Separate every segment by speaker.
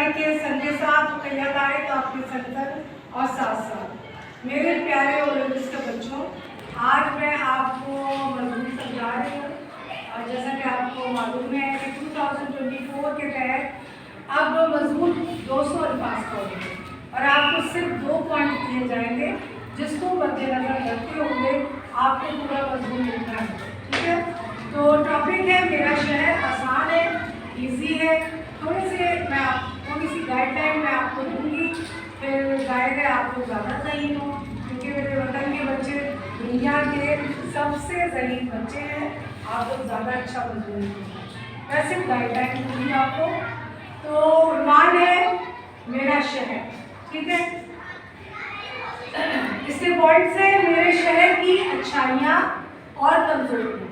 Speaker 1: तारीख के संडे साथ रकैया तारीख आपके संतर और साथ साथ मेरे प्यारे और के बच्चों, आज मैं आपको मजमून समझा रही हूँ। और जैसा कि आपको मालूम है कि 2024 के तहत अब मजमून 200 अल्फाज का होगा और आपको सिर्फ 2 पॉइंट दिए जाएंगे, जिसको मद्देनजर रखते हुए आपको पूरा मजमून लिखना है। ठीक है, तो टॉपिक है मेरा शहर। आसान है, इजी है। थोड़ी सी गाइडलाइन मैं आपको दूंगी, फिर जाहिर है आपको ज़्यादा सही हो, क्योंकि मेरे वतन के बच्चे दुनिया के सबसे ज़हीन बच्चे हैं। आप लोग ज़्यादा अच्छा मजमून लिखेंगे। मैं सिर्फ गाइडलाइन दूंगी आपको। तो उन्वान है मेरा शहर। ठीक है, इसके पॉइंट्स है मेरे शहर की अच्छाइयाँ और कमजोरियाँ,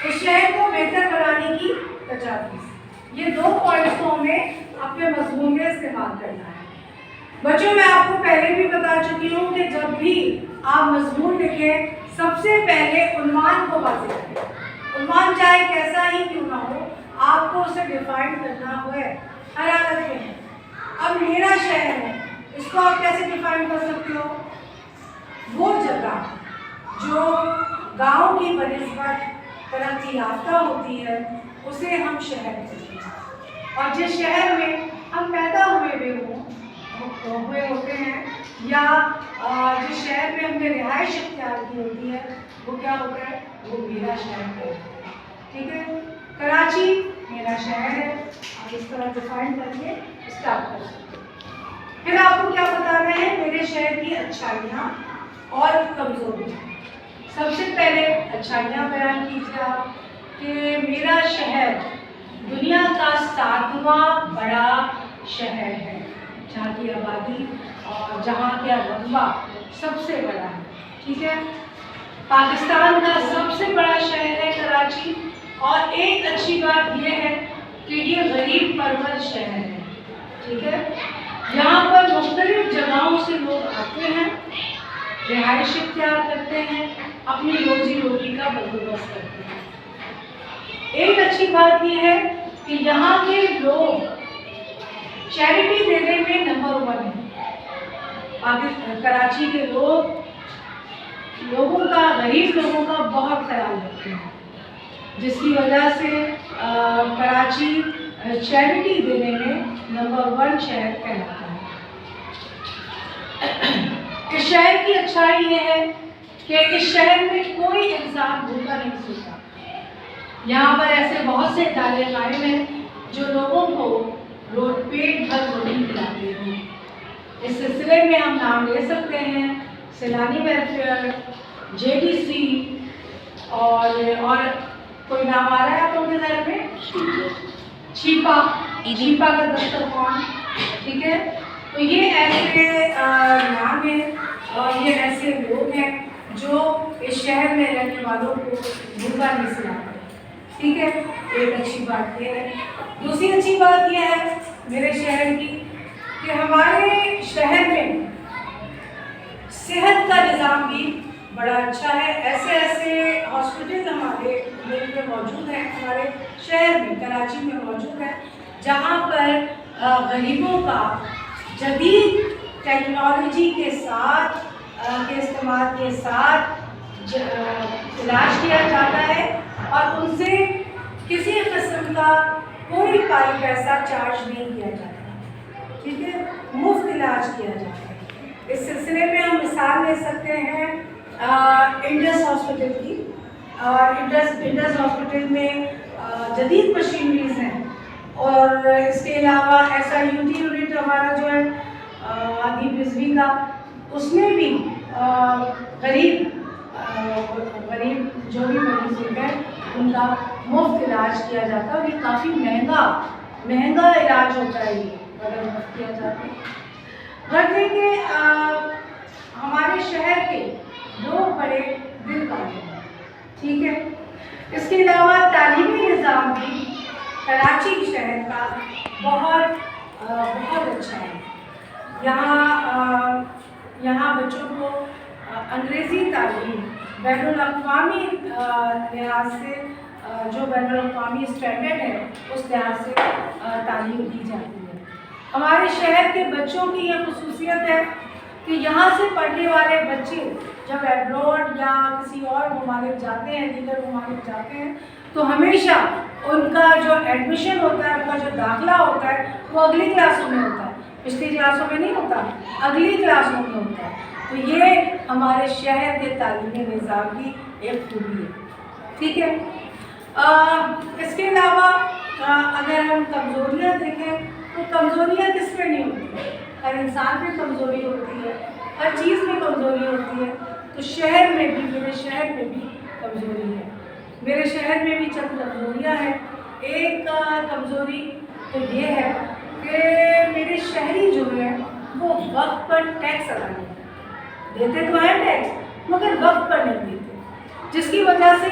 Speaker 1: इस शहर को बेहतर बनाने की तजावीज़। ये 2 पॉइंट्स को हमें अपने मजमून में इस्तेमाल करना है। बच्चों, मैं आपको पहले भी बता चुकी हूँ कि जब भी आप मजमून लिखें, सबसे पहले उन्वान को वाज़ेह करें। उन्वान चाहे कैसा ही क्यों ना हो, आपको उसे डिफाइन करना है हर हालत में। अब मेरा शहर है, इसको आप कैसे डिफाइन कर सकते हो? वो जगह जो गांव की बनिस्बत तरक्की याफ्ता होती है, उसे हम शहर कहते हैं। और जिस शहर में हम पैदा हुए होते हैं, या जिस शहर में हमने रिहाइश इख्तियार की होती है, वो क्या होता है? वो मेरा शहर है। ठीक है, कराची मेरा शहर है। आप इस तरह डिफाइन करके स्टार्ट कर सकते हैं। फिर आपको क्या बताना है? मेरे शहर की अच्छाइयाँ और कमजोरियाँ। सबसे पहले अच्छाइयाँ बयान कीजिए आप कि मेरा शहर दुनिया का 7वां बड़ा शहर है, जहाँ की आबादी और जहाँ का रकबा सबसे बड़ा है। ठीक है, पाकिस्तान का सबसे बड़ा शहर है कराची। और एक अच्छी बात यह है कि ये गरीब परवर शहर है। ठीक है, यहाँ पर मुख्तलिफ जगहों से लोग आते हैं, रिहाइश इख्तियार करते हैं, अपनी रोजी रोटी का बंदोबस्त करते हैं। एक अच्छी बात यह है कि यहाँ के लोग चैरिटी देने में नंबर 1 है। कराची के लोगों का, गरीब लोगों का बहुत ख्याल रखते हैं, जिसकी वजह से कराची चैरिटी देने में नंबर 1 शहर कहलाता है। इस शहर की अच्छाई ये है कि इस शहर में कोई इंसान भूखा नहीं सोता। यहाँ पर ऐसे बहुत से इदारे कायम हैं जो लोगों को पेट भर रोटी खिलाते हैं। इस सिलसिले में हम नाम ले सकते हैं सैलानी वेलफेयर, JDC, और कोई नाम आ रहा है आप लोगों के ज़हन में? छीपा का दस्तरखान। ठीक है, तो ये ऐसे नाम हैं और ये ऐसे लोग हैं जो इस शहर में रहने वालों को भूखा नहीं सुनाते। ठीक है, एक अच्छी बात यह है। दूसरी अच्छी बात यह है मेरे शहर की कि हमारे शहर में सेहत का निज़ाम भी बड़ा अच्छा है। ऐसे हॉस्पिटल हमारे मुल्क में मौजूद हैं, हमारे शहर में कराची में मौजूद है, जहाँ पर गरीबों का जदीद टेक्नोलॉजी के इस्तेमाल के साथ इलाज किया जाता है और उनसे किसी किस्म का कोई पैसा चार्ज नहीं किया जाता। ठीक है, मुफ्त इलाज किया जाता है। इस सिलसिले में हम मिसाल ले सकते हैं इंडस हॉस्पिटल की। और इंडस हॉस्पिटल में जदीद मशीनरीज हैं और इसके अलावा SIUT यूनिट हमारा जो है आदि बिजली का, उसमें भी गरीब जो भी मरीज होते हैं उनका मुफ्त इलाज किया जाता है। और ये काफ़ी महंगा इलाज होता है ये अगर मुफ्त किया जाता है। गरजे के हमारे शहर के 2 बड़े दिल वाले हैं। ठीक है, इसके अलावा तालीमी निज़ाम भी कराची शहर का बहुत अच्छा है। यहाँ बच्चों को अंग्रेज़ी तालीम बैनुल-अक़वामी लिहाज से, जो बैनुल-अक़वामी स्टैंडर्ड है, उस लिहाज से तालीम दी जाती है। हमारे शहर के बच्चों की यह खसूसियत है कि यहाँ से पढ़ने वाले बच्चे जब एब्रॉड या किसी और ममालिक जाते हैं, दीगर ममालिक जाते हैं, तो हमेशा उनका जो एडमिशन होता है, उनका जो दाखिला होता है, वो अगली क्लासों में होता है, पिछली क्लासों में नहीं होता, अगली क्लासों में होता है। तो ये हमारे शहर के तालीमी निज़ाम की एक खूबी है, ठीक है। इसके अलावा अगर हम कमज़ोरियाँ देखें तो कमज़ोरियाँ किस में नहीं होती, हर इंसान में कमज़ोरी होती है, हर चीज़ में कमज़ोरी होती है। तो शहर में भी, मेरे शहर में भी कमज़ोरी है, मेरे शहर में भी चंद कमज़ोरियाँ हैं। एक कमज़ोरी तो ये है कि मेरे शहरी जो है वो वक्त पर टैक्स अदा नहीं देते, तो हैं टैक्स मगर वक्त पर नहीं देते, जिसकी वजह से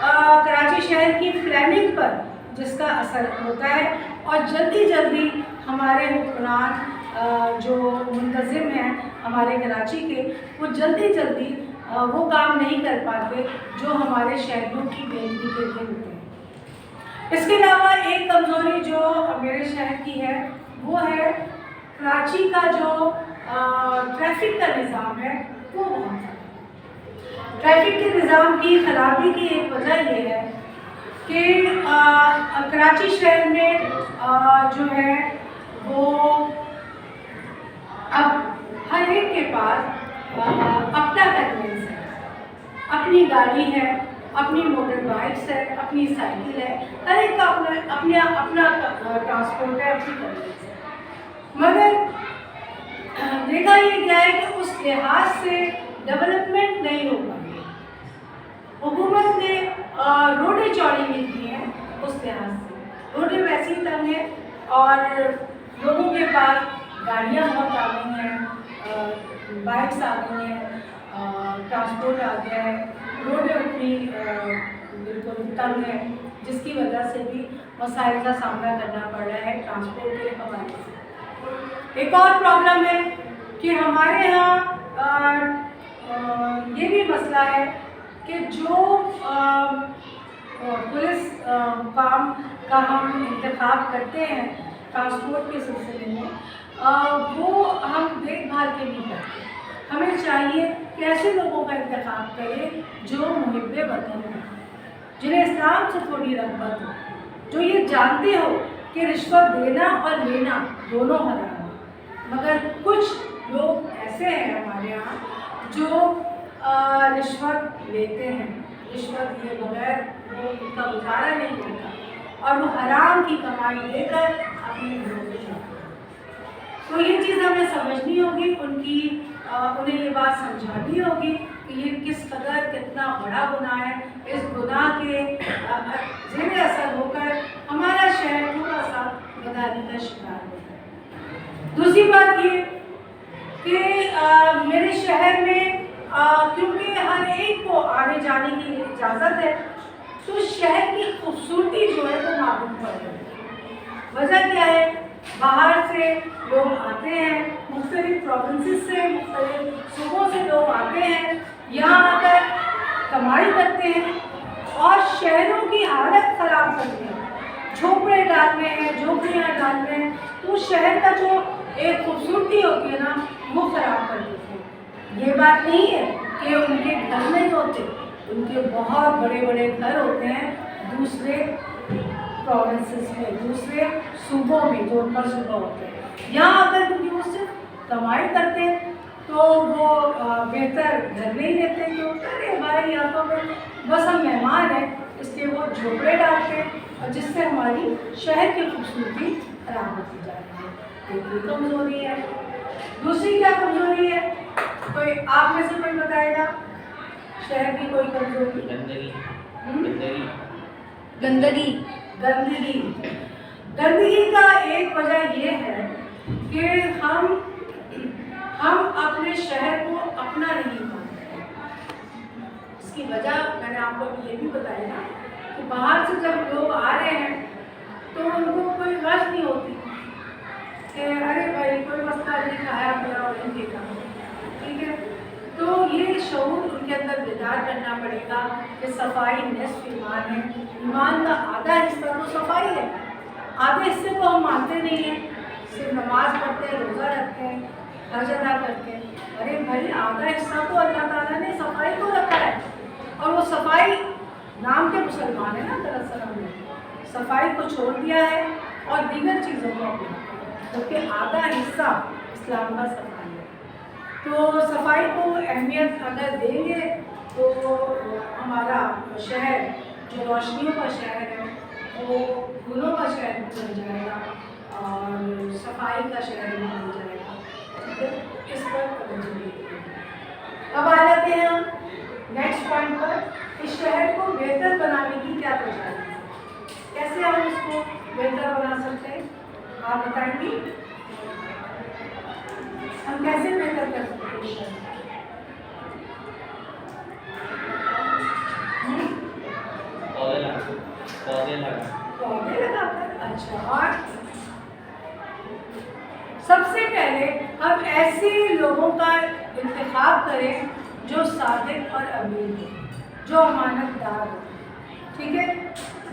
Speaker 1: कराची शहर की प्लानिंग पर जिसका असर होता है और जल्दी जल्दी हमारे हुक्मरान जो मुंतज़िम हैं हमारे कराची के, वो जल्दी जल्दी वो काम नहीं कर पाते जो हमारे शहरियों की बेहतरी के लिए होते हैं। इसके अलावा एक कमज़ोरी जो मेरे शहर की है वो है कराची का जो ट्रैफिक का निज़ाम है वो बहुत ट्रैफिक के निज़ाम की खराबी की एक वजह ये है कि कराची शहर में जो है वो अब हर एक के पास अपना कन्वेंस है, अपनी गाड़ी है, अपनी मोटर बाइक्स है, अपनी साइकिल है, हर एक का अपना ट्रांसपोर्ट है, अपनी कन्वेंस है। मगर देखा ये गया है कि उस लिहाज से डेवलपमेंट नहीं हो पाई। हुकूमत ने रोडें चौड़ी नहीं की हैं, उस लिहाज से रोडें वैसी तंग हैं और लोगों के पास गाड़ियाँ बहुत आ गई हैं, बाइक्स आ गई हैं, ट्रांसपोर्ट आ गया है, रोडें उतनी बिल्कुल तंग है, जिसकी वजह से भी मसाइल का सामना करना पड़ रहा है ट्रांसपोर्ट के हवाले से। एक और प्रॉब्लम है कि हमारे यहाँ ये भी मसला है कि जो पुलिस काम का हम इंतखाब करते हैं ट्रांसपोर्ट के सिलसिले में, वो हम देखभाल के नहीं करते। हमें चाहिए कि ऐसे लोगों का इंतखाब करें जो मुहिब्बे वतन हो, जिन्हें इस्लाम से थोड़ी रग़बत हो, जो ये जानते हो कि रिश्वत देना और लेना दोनों हराम है। मगर कुछ लोग ऐसे हैं हमारे यहाँ जो रिश्वत लेते हैं, रिश्वत लिए बगैर वो उनका गुजारा नहीं होता और वो हराम की कमाई लेकर अपनी घरों को जाते हैं। तो ये चीज़ हमें समझनी होगी, उन्हें ये बात समझानी होगी कि ये किस कदर कितना बड़ा गुनाह है। इस गुनाह के ज़ेर असर होकर हमारा शहर थोड़ा सा बदहाली का शिकार होता है। दूसरी बात ये कि मेरे शहर में क्योंकि हर एक को आने जाने की इजाज़त है, तो शहर की खूबसूरती जो है वो मालूम पड़ रही है। वजह क्या है, बाहर से लोग आते हैं, मुख्तलिफ प्रोविंसेस से, मुख्तलिफ सूबों से लोग आते हैं, यहाँ आकर कमाई करते हैं और शहरों की हालत ख़राब करते हैं, झोपड़े डाल रहे हैं, झोपड़ियाँ डाल रहे हैं, तो शहर का जो एक खूबसूरती होती है ना वो ख़राब कर देते हैं। ये बात नहीं है कि उनके घर नहीं होते, उनके बहुत बड़े बड़े घर होते हैं दूसरे प्रोविंसेस में, दूसरे सूबों में जो उनका सूबा होते हैं। यहाँ आकर क्योंकि वो सिर्फ कमाई करते हैं तो वो बेहतर घर नहीं लेते, क्योंकि अरे हमारे यहाँ तो बस हम मेहमान हैं, इसलिए वो झोपड़े डालते हैं और जिससे हमारी शहर की खूबसूरती खराब होती जा रही है। एक ये कमज़ोरी है। दूसरी क्या कमज़ोरी है, कोई आप में से कोई बताएगा शहर की कोई कमज़ोरी? गंदगी गंदगी गंदगी का एक वजह ये है कि हम अपने शहर को अपना नहीं मानते। इसकी वजह मैंने आपको ये भी बताया ना कि बाहर से जब लोग आ रहे हैं तो उनको कोई गश नहीं होती कि अरे भाई कोई मसला नहीं, खाया पिया और नहीं देखा, ठीक है। तो ये शऊर उनके अंदर बेदार करना पड़ेगा कि सफाई निस्फ ईमान है, ईमान का आधा हिस्सा तो सफाई है, आधे हिस्से को हम मानते नहीं हैं। صرف نماز پڑھتے ہیں, روزہ رکھتے ہیں, حج ادا کرتے ہیں. ارے بھائی آدھا حصہ تو اللہ تعالیٰ نے صفائی کو رکھا ہے, اور وہ صفائی نام کے مسلمان ہیں نا, دراصل ہم نے صفائی کو چھوڑ دیا ہے اور دیگر چیزوں کو اپنا, جبکہ آدھا حصہ اسلام کا صفائی ہے. تو صفائی کو اہمیت اگر دیں گے تو ہمارا شہر جو روشنیوں کا شہر ہے وہ گلوں کا شہر بن جائے گا اور صفائی کا شہر بھی بن جائے گا. اس پر توجہ دیجیے. اب آ جاتے ہیں ہم نیکسٹ پوائنٹ پر, اس شہر کو بہتر بنانے کی کیا تجاویز ہے, کیسے ہم اس کو بہتر بنا سکتے ہیں, آپ بتائیں گی ہم کیسے بہتر کر سکتے ہیں شہر پودے لگا کر. اچھا, اور سب سے پہلے ہم ایسے لوگوں کا انتخاب کریں جو صادق اور امین ہو, جو امانت دار ہو. ٹھیک ہے,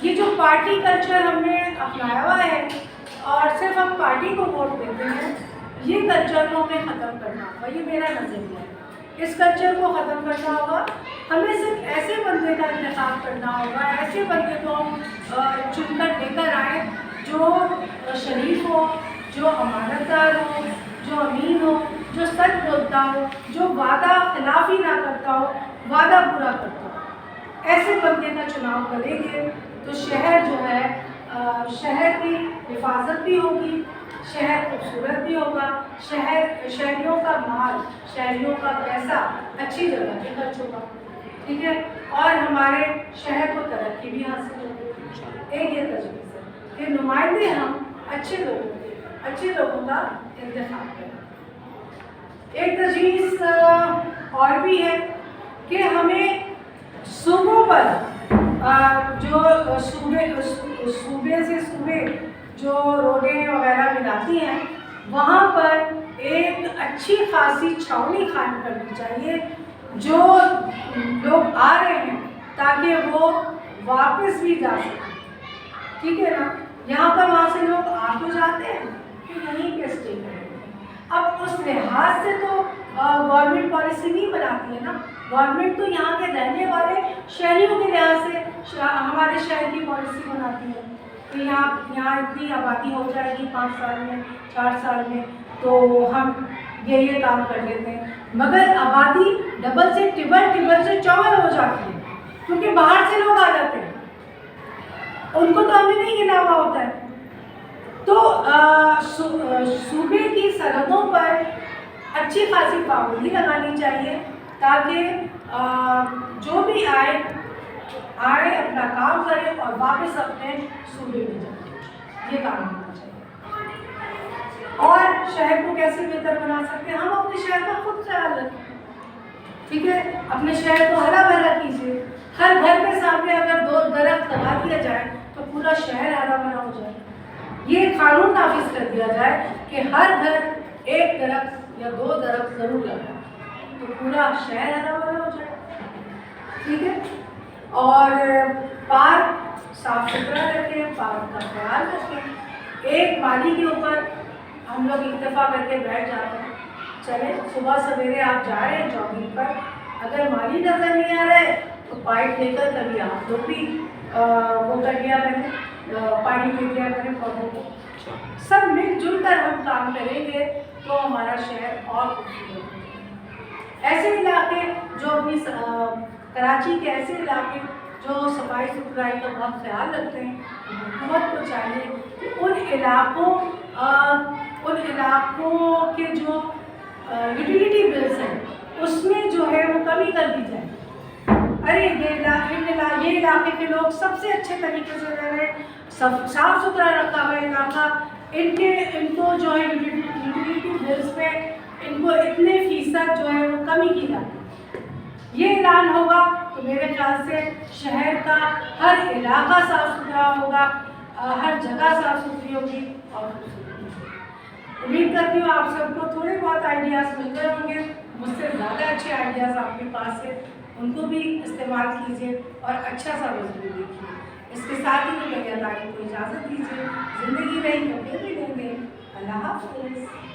Speaker 1: یہ جو پارٹی کلچر ہم نے اپنایا ہوا ہے اور صرف ہم پارٹی کو ووٹ دیتے ہیں, یہ کلچر کو ہمیں ختم کرنا ہوگا. یہ میرا نظریہ ہے. اس کلچر کو ختم کرنا ہوگا. ہمیں صرف ایسے بندے کا انتخاب کرنا ہوگا, ایسے بندے کو ہم چن کر لے کر آئیں جو شریف ہو, جو امانت دار ہو, جو امین ہو, جو سچ بولتا ہو, جو وعدہ خلافی نہ کرتا ہو, وعدہ پورا کرتا ہو. ایسے بندے کا چناؤ کریں گے تو شہر جو ہے, شہر کی حفاظت بھی ہوگی, شہر خوبصورت بھی ہوگا, شہریوں کا مال, شہریوں کا پیسہ اچھی جگہ پہ خرچ ہوگا. ٹھیک ہے, اور ہمارے شہر کو ترقی بھی حاصل ہوگی. ایک یہ تجویز ہے کہ نمائندے ہم اچھے لوگوں کا انتخاب کریں. ایک تجویز اور بھی ہے کہ ہمیں صوبوں پر جو صوبے سے صوبے جو روڈیں وغیرہ ملاتی ہیں, وہاں پر ایک اچھی خاصی چھاؤنی قائم کرنی چاہیے جو لوگ آ رہے ہیں تاکہ وہ واپس بھی جا سکیں. ٹھیک ہے نا, یہاں پر وہاں سے لوگ آ تو جاتے ہیں کہ یہیں پہ اسٹے کریں. اب اس لحاظ سے تو گورنمنٹ پالیسی نہیں بناتی ہے نا, گورنمنٹ تو یہاں کے رہنے والے شہریوں کے لحاظ سے ہمارے شہر کی پالیسی بناتی ہے کہ یہاں اتنی آبادی ہو جائے گی 5 سال میں, 4 سال میں, تو ہم یہ کام کر لیتے ہیں. مگر آبادی ڈبل سے ٹربل سے چوبل ہو جاتی ہے کیونکہ باہر سے لوگ آ جاتے ہیں, ان کو تو ہمیں نہیں گنا ہوا ہوتا ہے. تو صوبے کی سرحدوں پر اچھی خاصی پابندی لگانی چاہیے تاکہ جو بھی آئے اپنا کام کرے اور واپس اپنے صوبے میں جائے. یہ کام ہونا چاہیے. اور شہر کو کیسے بہتر بنا سکتے ہیں, ہم اپنے شہر کا خود خیال رکھیں. ٹھیک ہے, اپنے شہر کو ہرا بھرا کیجیے. ہر گھر کے سامنے اگر 2 درخت لگا دیا جائے تو پورا شہر ہرا بھرا ہو جائے. یہ قانون نافذ کر دیا جائے کہ ہر گھر 1 درخت یا 2 درخت ضرور لگائے تو پورا شہر ہرا بھرا ہو جائے. ٹھیک ہے, اور پارک صاف ستھرا رکھیں, پارک کا خیال رکھیں. ایک مالی کے اوپر ہم لوگ اتفاق کر کے بیٹھ جاتے ہیں, چلے صبح سویرے آپ جا رہے ہیں جاگنگ پر, اگر مالی نظر نہیں آ رہا ہے تو پائپ لے کر کبھی آپ لوگ بھی وہ کر لیا کریں, پانی پی لیا کریں پودوں کو. سب مل جل کر ہم کام کریں گے تو ہمارا شہر اور خوبصورت ہوگا. ایسے علاقے جو اپنی کراچی کے ایسے علاقے جو صفائی ستھرائی کا بہت خیال رکھتے ہیں, حکومت کو چاہیے کہ ان علاقوں کے جو یوٹیلیٹی بلز ہیں اس میں جو ہے وہ کمی کر دی جائے. ارے یہ علاقے کے لوگ سب سے اچھے طریقے سے رہ رہے ہیں, صاف ستھرا رکھا ہوا علاقہ, ان کو جو ہے یوٹیلیٹی بلز پہ ان کو اتنے فیصد جو ہے وہ کمی کی جاتی ہے. یہ اعلان ہوگا تو میرے خیال سے شہر کا ہر علاقہ صاف ستھرا ہوگا, ہر جگہ صاف ستھری ہوگی. اور امید کرتی ہوں آپ سب کو تھوڑے بہت آئیڈیاز مل گئے ہوں گے. مجھ سے زیادہ اچھے آئیڈیاز آپ کے پاس ہیں, ان کو بھی استعمال کیجیے اور اچھا سا وضو دیکھیے. اس کے ساتھ ہی میری تعلیم کو اجازت دیجیے. زندگی نہیں تو پھر بھی لیں گے. اللہ اللہ حافظ.